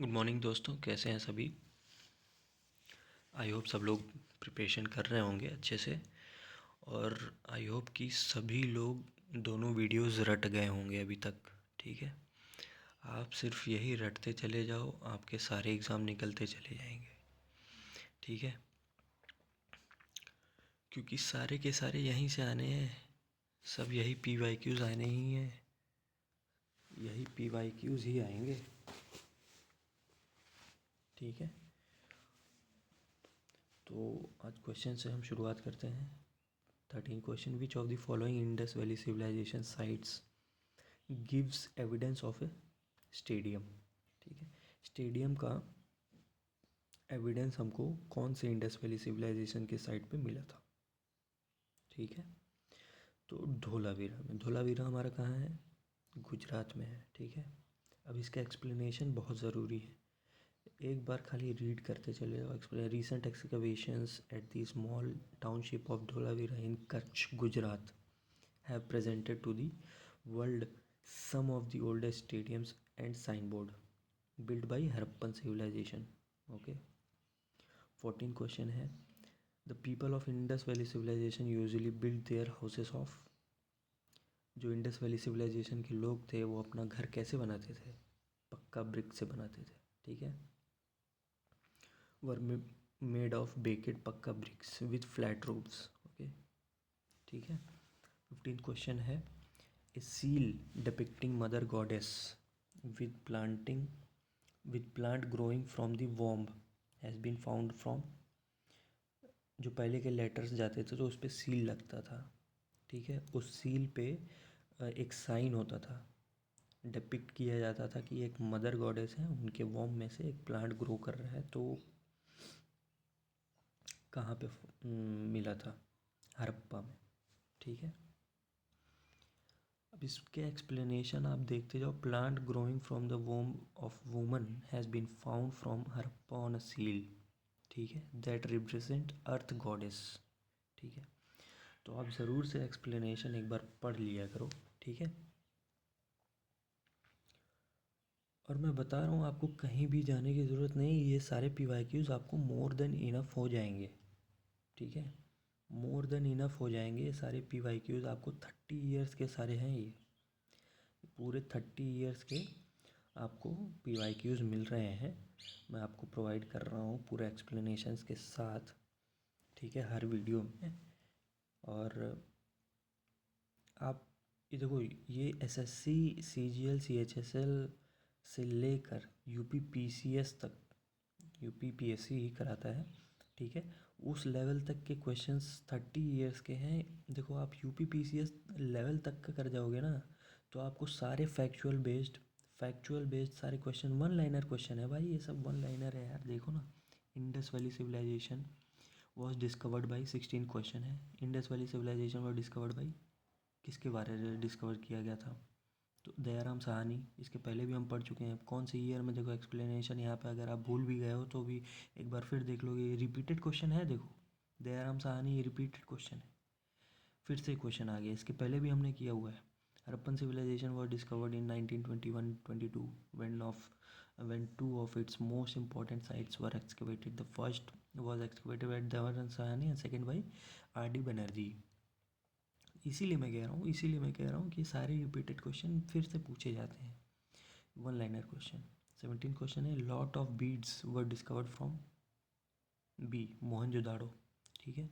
Good morning दोस्तों, कैसे हैं सभी। आई होप सब लोग प्रिपरेशन कर रहे होंगे अच्छे से। और आई होप कि सभी लोग दोनों वीडियोस रट गए होंगे अभी तक। ठीक है, आप सिर्फ यही रटते चले जाओ, आपके सारे एग्ज़ाम निकलते चले जाएंगे। ठीक है, क्योंकि सारे के सारे यहीं से आने हैं, सब यही PYQs आने ही हैं, यही PYQs ही आएंगे। ठीक है, तो आज क्वेश्चन से हम शुरुआत करते हैं। 13 question, which of the following Indus valley civilisation sites gives evidence of a stadium. ठीक है, स्टेडियम का एविडेंस हमको कौन से इंडस वैली सिविलाइजेशन के साइट पे मिला था। ठीक है, तो धोलावीरा में। धोलावीरा हमारा कहाँ है? गुजरात में है। ठीक है, अब इसका एक्सप्लेनेशन बहुत ज़रूरी है, एक बार खाली रीड करते चले जाओ। Recent excavations at the small township of Dholavira in Kutch, Gujarat have presented to the world some of the oldest stadiums and signboard built by Harappan civilization. Okay. 14 question है, the people of Indus Valley civilization usually built their houses of। जो Indus valley civilisation के लोग थे वो अपना घर कैसे बनाते थे? पक्का ब्रिक से बनाते थे। ठीक है, वर made of baked pucca bricks with flat roofs. Okay, ठीक है। 15 क्वेश्चन है, a seal depicting mother goddess with planting with plant growing from the womb has been found from। जो पहले के लेटर्स जाते थे तो उस पर सील लगता था। ठीक है, उस सील पे एक साइन होता था, डिपिक्ट किया जाता था कि एक मदर गॉडेस है, उनके वॉम्ब में से एक प्लांट ग्रो कर रहा है। तो कहाँ पे मिला था? हड़प्पा में। ठीक है, अब इसके एक्सप्लेनेशन आप देखते जाओ। Plant growing from the womb of woman has been found from Harappa on a seal. ठीक है, दैट रिप्रेजेंट अर्थ गॉडेस। ठीक है, तो आप ज़रूर से एक्सप्लेनेशन एक बार पढ़ लिया करो। ठीक है, और मैं बता रहा हूँ आपको कहीं भी जाने की ज़रूरत नहीं, ये सारे PYQs आपको मोर देन इनफ हो जाएंगे। ठीक है, मोर देन इनफ हो जाएंगे ये सारे PYQs आपको। 30 ईयर्स के सारे हैं ये, पूरे 30 ईयर्स के आपको PYQs मिल रहे हैं। मैं आपको प्रोवाइड कर रहा हूँ पूरे एक्सप्लेनेशंस के साथ। ठीक है, हर वीडियो में। और आप ये देखो, ये SSC CGL CHSL से लेकर UP PCS तक, UP PSC ही कराता है। ठीक है, उस लेवल तक के क्वेश्चंस 30 ईयर्स के हैं। देखो, आप UP PCS लेवल तक का कर जाओगे ना, तो आपको सारे फैक्चुअल बेस्ड सारे क्वेश्चन, वन लाइनर क्वेश्चन है भाई, ये सब वन लाइनर है यार। देखो ना, Indus valley civilisation was discovered by 16 question है। Indus valley civilisation was discovered by, किसके बारे में डिस्कवर किया गया था? तो दयाराम साहनी। इसके पहले भी हम पढ़ चुके हैं, कौन से ईयर में। देखो एक्सप्लेनेशन यहाँ पे, अगर आप भूल भी गए हो तो भी एक बार फिर देख लोगे, ये रिपीटेड क्वेश्चन है। देखो, दयाराम साहनी, ये रिपीटेड क्वेश्चन है, फिर से क्वेश्चन आ गया। इसके पहले भी हमने किया हुआ है। Harappan civilisation was discovered in 1921-22 when two of its most important sites were excavated. The first was excavated by Dyaram Sahani and second by R.D. Banerjee. इसीलिए मैं कह रहा हूँ कि सारे रिपीटेड क्वेश्चन फिर से पूछे जाते हैं, वन लाइनर क्वेश्चन। 17 क्वेश्चन है, lot of beads were discovered from B, Mohenjodaro. ठीक है,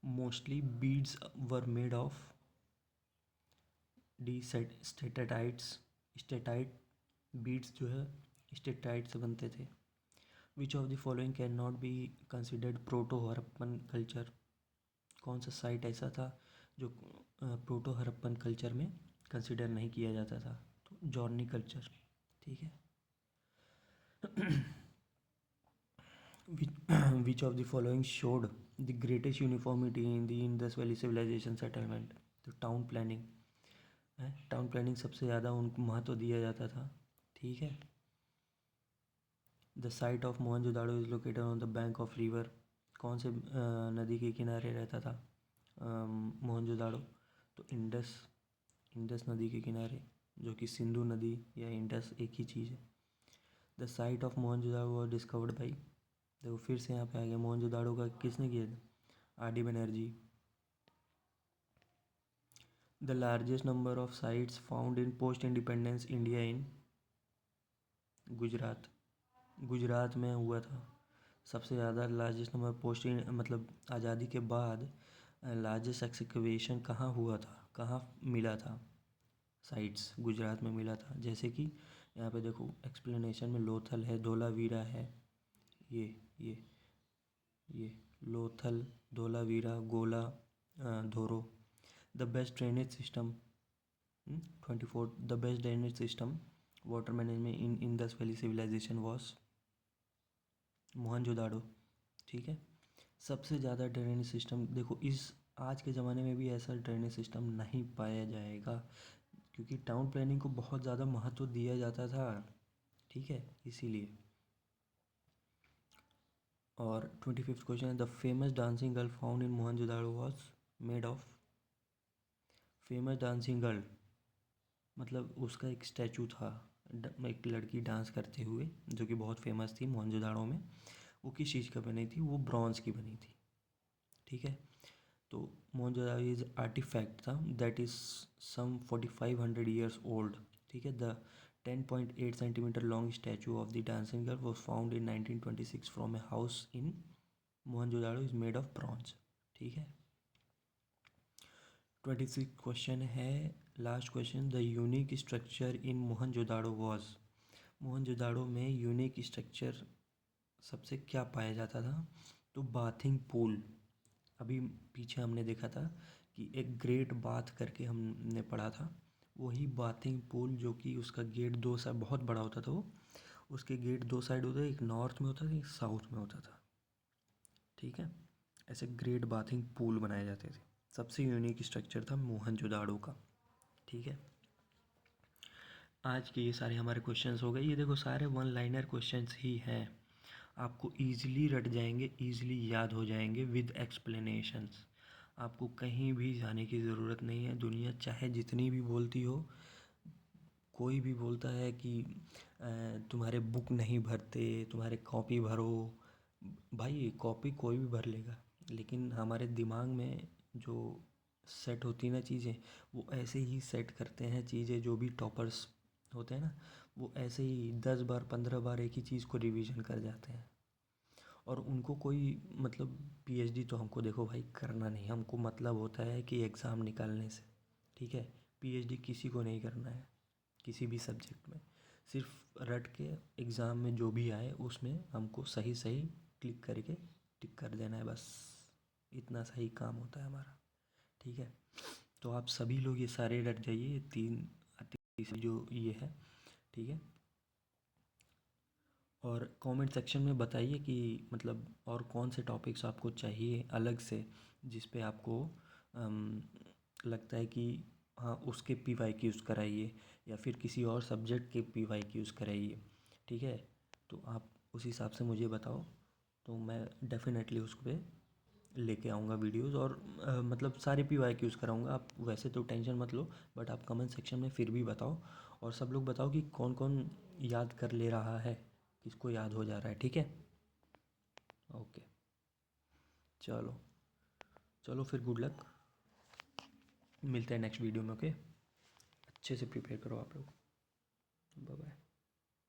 mostly beads were made of the steatites. Steatite beads जो है स्टेटाइट से बनते थे। Which of the following can not be considered proto Harappan culture. कौन सा साइट ऐसा था जो प्रोटो हड़प्पन कल्चर में कंसिडर नहीं किया जाता था? तो जॉर्नी कल्चर। ठीक है, which of the following showed the greatest uniformity in the Indus valley civilisation settlement. तो टाउन प्लानिंग है, टाउन प्लानिंग सबसे ज़्यादा उनको महत्व दिया जाता था। ठीक है, the site of Mohenjodaro is located on the bank of river. कौन से नदी के किनारे रहता था मोहनजोदाड़ो? तो इंडस नदी के किनारे। जो कि सिंधु नदी या इंडस एक ही चीज़ है। The site of Mohenjodaro was discovered by, देखो फिर से यहाँ पे आ गया, मोहनजोदाड़ो का किसने किया था? RD. Banerjee. The largest number of sites found in post independence India in Gujarat, Gujarat में हुआ था सबसे ज़्यादा लार्जेस्ट नंबर पोस्ट, मतलब आज़ादी के बाद लार्जेस्ट एक्सकवेशन कहाँ हुआ था, कहाँ मिला था? साइट्स गुजरात में मिला था। जैसे कि यहाँ पे देखो एक्सप्लेनेशन में लोथल है, धोलावीरा है, ये ये ये Lothal, Dholavira, Gola, Dhoro. The best drainage system 24, the best drainage system water management in Indus valley civilisation was Mohenjodaro. ठीक है, सबसे ज़्यादा ड्रेनेज सिस्टम, देखो इस आज के ज़माने में भी ऐसा ड्रेनेज सिस्टम नहीं पाया जाएगा, क्योंकि टाउन प्लानिंग को बहुत ज़्यादा महत्व दिया जाता था। ठीक है, इसीलिए। और 25th क्वेश्चन है, the famous dancing girl found in Mohenjodaro was made of. Famous dancing girl मतलब उसका एक स्टैचू था, एक लड़की डांस करते हुए जो कि बहुत फेमस थी मोहनजोदाड़ो में। वो किस चीज़ का बनी थी? वो ब्रॉन्ज की बनी थी। ठीक है, तो मोहनजोदाड़ो इज आर्टिफैक्ट था that is some 4500 years old. ठीक है, the 10.8 centimetre long statue of the dancing girl was found in 1926 from a house in Mohenjodaro is made of bronze. ठीक है, 26 क्वेश्चन है, last question, the unique structure in Mohenjodaro was. Mohenjodaro में unique structure सबसे क्या पाया जाता था? तो बाथिंग पूल। अभी पीछे हमने देखा था कि एक ग्रेट बाथ करके हमने पढ़ा था, वही बाथिंग पूल जो कि उसका गेट दो साइड बहुत बड़ा होता था, वो उसके गेट दो साइड होता था, एक नॉर्थ में होता था, एक साउथ में होता था। ठीक है, ऐसे ग्रेट बाथिंग पूल बनाए जाते थे। सबसे यूनिक स्ट्रक्चर था मोहनजोदाड़ो का। ठीक है, आज के ये सारे हमारे क्वेश्चंस हो गए। ये देखो सारे वन लाइनर क्वेश्चंस ही हैं, आपको ईजिली रट जाएंगे, ईजिली याद हो जाएंगे विद एक्सप्लेनेशंस। आपको कहीं भी जाने की ज़रूरत नहीं है। दुनिया चाहे जितनी भी बोलती हो, कोई भी बोलता है कि तुम्हारे बुक नहीं भरते, तुम्हारे कॉपी भरो, भाई कॉपी कोई भी भर लेगा, लेकिन हमारे दिमाग में जो सेट होती ना चीज़ें, वो ऐसे ही सेट करते हैं चीज़ें। जो भी टॉपर्स होते हैं ना, वो ऐसे ही 10 बार 15 बार एक ही चीज़ को रिवीजन कर जाते हैं, और उनको कोई मतलब पीएचडी तो हमको देखो भाई करना नहीं, हमको मतलब होता है कि एग्ज़ाम निकालने से। ठीक है, पीएचडी किसी को नहीं करना है किसी भी सब्जेक्ट में, सिर्फ रट के एग्ज़ाम में जो भी आए उसमें हमको सही सही क्लिक करके टिक कर देना है, बस इतना सही काम होता है हमारा। ठीक है, तो आप सभी लोग ये सारे रट जाइए, ये तीसरी जो ये है। ठीक है, और कमेंट सेक्शन में बताइए कि मतलब और कौन से टॉपिक्स आपको चाहिए अलग से, जिस पे आपको लगता है कि हाँ उसके PYQs कराइए, या फिर किसी और सब्जेक्ट के PYQs कराइए। ठीक है, तो आप उस हिसाब से मुझे बताओ, तो मैं डेफिनेटली उस पर लेके आऊँगा वीडियोस, और मतलब सारे PYQs कराऊँगा। आप वैसे तो टेंशन मत लो, बट आप कमेंट सेक्शन में फिर भी बताओ, और सब लोग बताओ कि कौन कौन याद कर ले रहा है, किसको याद हो जा रहा है। ठीक है, ओके, चलो चलो फिर, गुड लक, मिलते हैं नेक्स्ट वीडियो में। ओके, अच्छे से प्रिपेयर करो आप लोग।